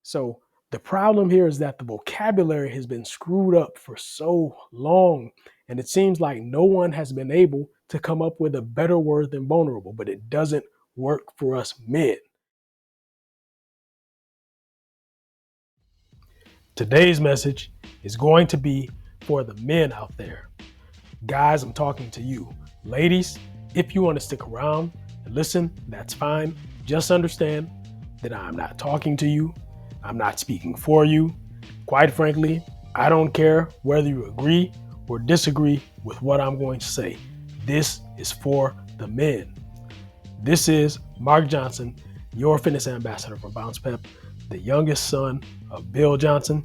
So the problem here is that the vocabulary has been screwed up for so long, and it seems like no one has been able to come up with a better word than vulnerable, but it doesn't work for us men. Today's message is going to be for the men out there. Guys, I'm talking to you. Ladies, if you want to stick around and listen, that's fine. Just understand that I'm not talking to you. I'm not speaking for you. Quite frankly, I don't care whether you agree or disagree with what I'm going to say. This is for the men. This is Mark Johnson, your fitness ambassador for Bounce Pep, the youngest son of Bill Johnson.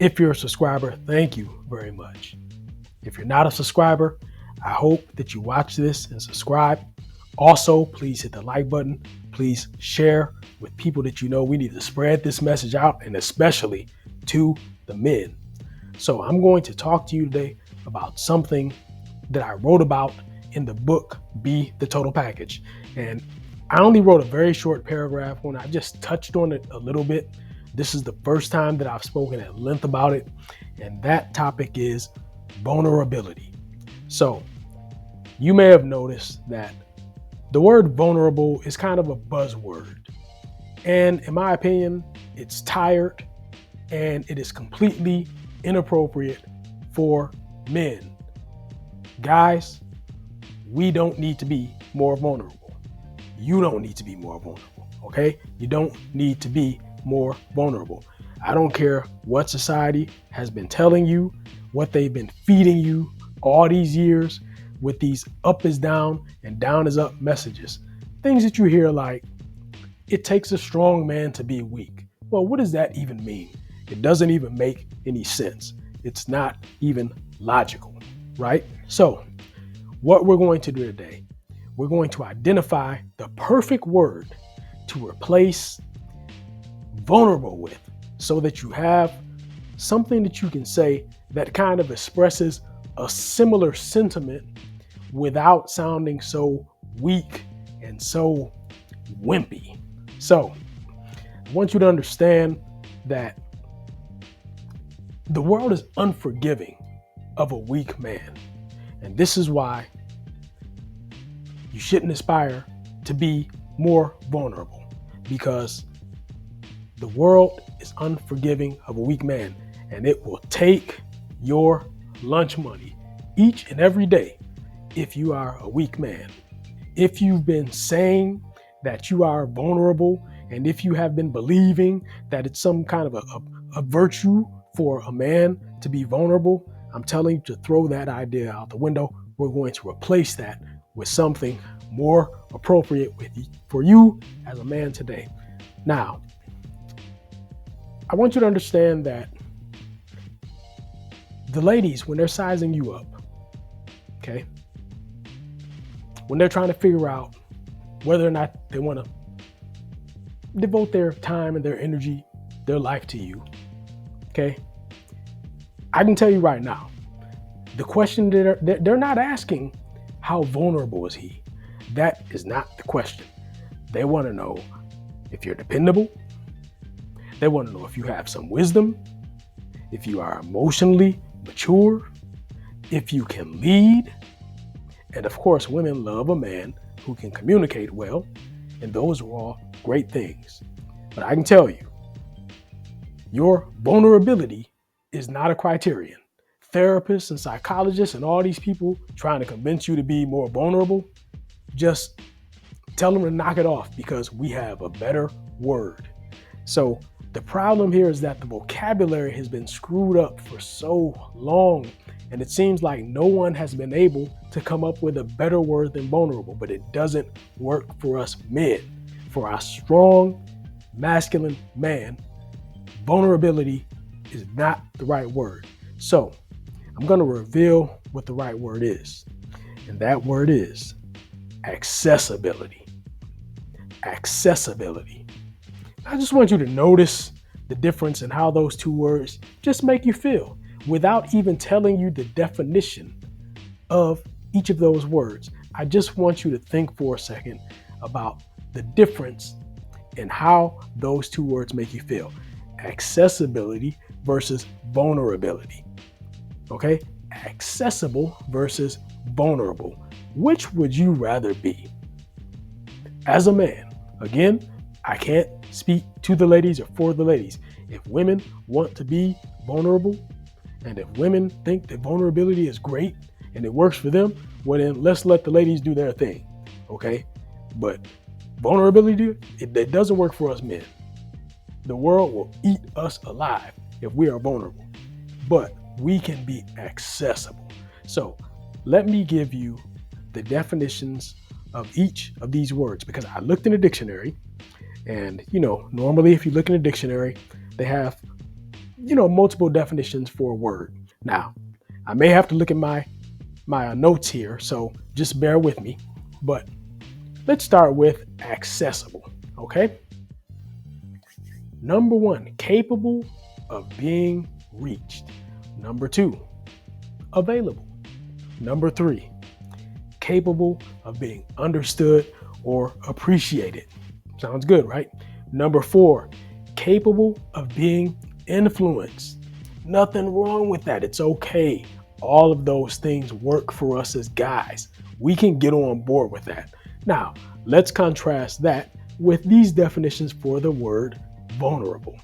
If you're a subscriber, thank you very much. If you're not a subscriber, I hope that you watch this and subscribe. Also, please hit the like button. Please share with people that you know. We need to spread this message out, and especially to the men. So I'm going to talk to you today about something that I wrote about in the book, Be the Total Package. And I only wrote a very short paragraph when I just touched on it a little bit. This is the first time that I've spoken at length about it. And that topic is vulnerability. So you may have noticed that the word vulnerable is kind of a buzzword. And in my opinion, it's tired and it is completely inappropriate for men. Guys, we don't need to be more vulnerable. You don't need to be more vulnerable, okay? You don't need to be more vulnerable. I don't care what society has been telling you, what they've been feeding you all these years with these up is down and down is up messages. Things that you hear like, it takes a strong man to be weak. Well, what does that even mean? It doesn't even make any sense. It's not even logical, right? So what we're going to do today, we're going to identify the perfect word to replace vulnerable with so that you have something that you can say that kind of expresses a similar sentiment without sounding so weak and so wimpy. So I want you to understand that the world is unforgiving of a weak man. And this is why you shouldn't aspire to be more vulnerable, because the world is unforgiving of a weak man, and it will take your lunch money each and every day if you are a weak man. If you've been saying that you are vulnerable, and if you have been believing that it's some kind of a virtue for a man to be vulnerable, I'm telling you to throw that idea out the window. We're going to replace that with something more appropriate for you as a man today. Now, I want you to understand that the ladies, when they're sizing you up, okay, when they're trying to figure out whether or not they want to devote their time and their energy, their life to you, okay, I can tell you right now, the question they're not asking, how vulnerable is he? That is not the question. They want to know if you're dependable. They want to know if you have some wisdom, if you are emotionally mature, if you can lead. And of course, women love a man who can communicate well, and those are all great things. But I can tell you, your vulnerability is not a criterion. Therapists and psychologists and all these people trying to convince you to be more vulnerable, just tell them to knock it off, because we have a better word. So the problem here is that the vocabulary has been screwed up for so long, and it seems like no one has been able to come up with a better word than vulnerable, but it doesn't work for us men. For our strong, masculine man, vulnerability is not the right word. So I'm going to reveal what the right word is, and that word is accessibility. Accessibility. I just want you to notice the difference in how those two words just make you feel without even telling you the definition of each of those words. I just want you to think for a second about the difference in how those two words make you feel. accessibility versus vulnerability. Okay? Accessible versus vulnerable. Which would you rather be? As a man, again, I can't speak to the ladies or for the ladies. If women want to be vulnerable, and if women think that vulnerability is great and it works for them, well then let's let the ladies do their thing. Okay? But vulnerability, it doesn't work for us men. The world will eat us alive if we are vulnerable, but we can be accessible. So let me give you the definitions of each of these words, because I looked in a dictionary, and normally if you look in a dictionary, they have multiple definitions for a word. Now, I may have to look at my notes here, so just bear with me. But let's start with accessible, okay? Number 1, capable of being reached. Number 2, available. Number 3, capable of being understood or appreciated. Sounds good, right? Number 4, capable of being influenced. Nothing wrong with that. It's okay. All of those things work for us as guys. We can get on board with that. Now, let's contrast that with these definitions for the word vulnerable.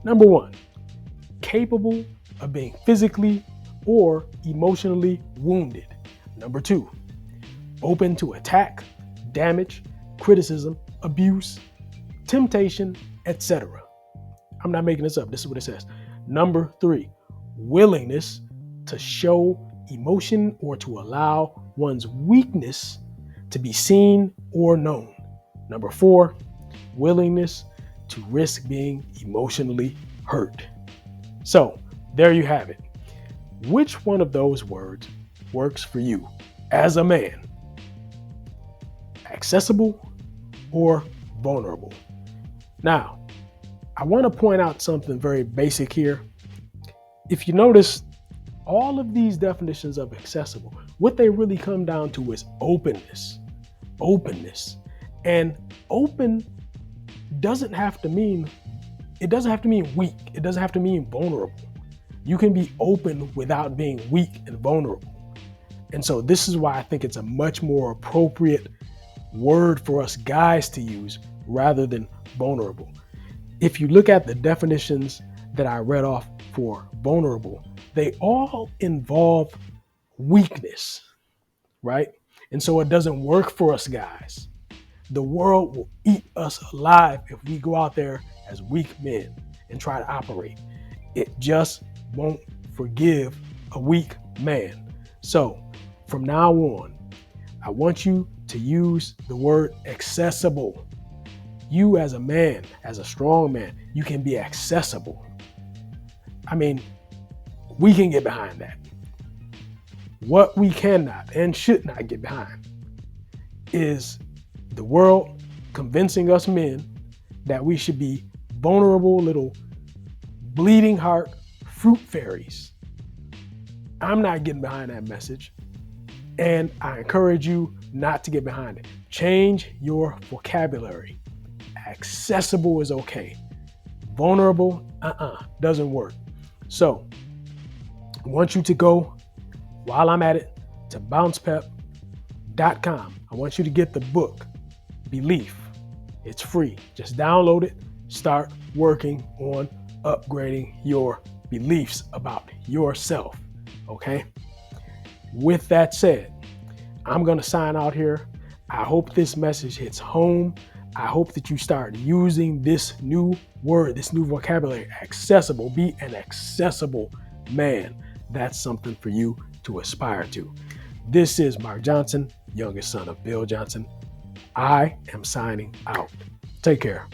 Number 1, capable of being physically or emotionally wounded. Number 2, open to attack, damage, criticism, abuse, temptation, etc. I'm not making this up. This is what it says. Number 3, willingness to show emotion or to allow one's weakness to be seen or known. Number 4, willingness to risk being emotionally hurt. So there you have it. Which one of those words works for you as a man? Accessible or vulnerable? Now, I want to point out something very basic here. If you notice, all of these definitions of accessible, what they really come down to is openness. Openness. And open doesn't have to mean weak. It doesn't have to mean vulnerable. You can be open without being weak and vulnerable. And so this is why I think it's a much more appropriate word for us guys to use rather than vulnerable. If you look at the definitions that I read off for vulnerable, they all involve weakness, right? And so it doesn't work for us guys. The world will eat us alive if we go out there as weak men and try to operate. It just won't forgive a weak man. So from now on, I want you to use the word accessible. You as a man, as a strong man, you can be accessible. I mean, we can get behind that. What we cannot and should not get behind is the world convincing us men that we should be vulnerable little bleeding heart fruit fairies. I'm not getting behind that message, and I encourage you not to get behind it. Change your vocabulary. Accessible is okay. Vulnerable, doesn't work. So I want you to go, while I'm at it, to bouncepep.com. I want you to get the book, Belief. It's free. Just download it. Start working on upgrading your beliefs about yourself. Okay? With that said, I'm going to sign out here. I hope this message hits home. I hope that you start using this new word, this new vocabulary, accessible. Be an accessible man. That's something for you to aspire to. This is Mark Johnson, youngest son of Bill Johnson. I am signing out. Take care.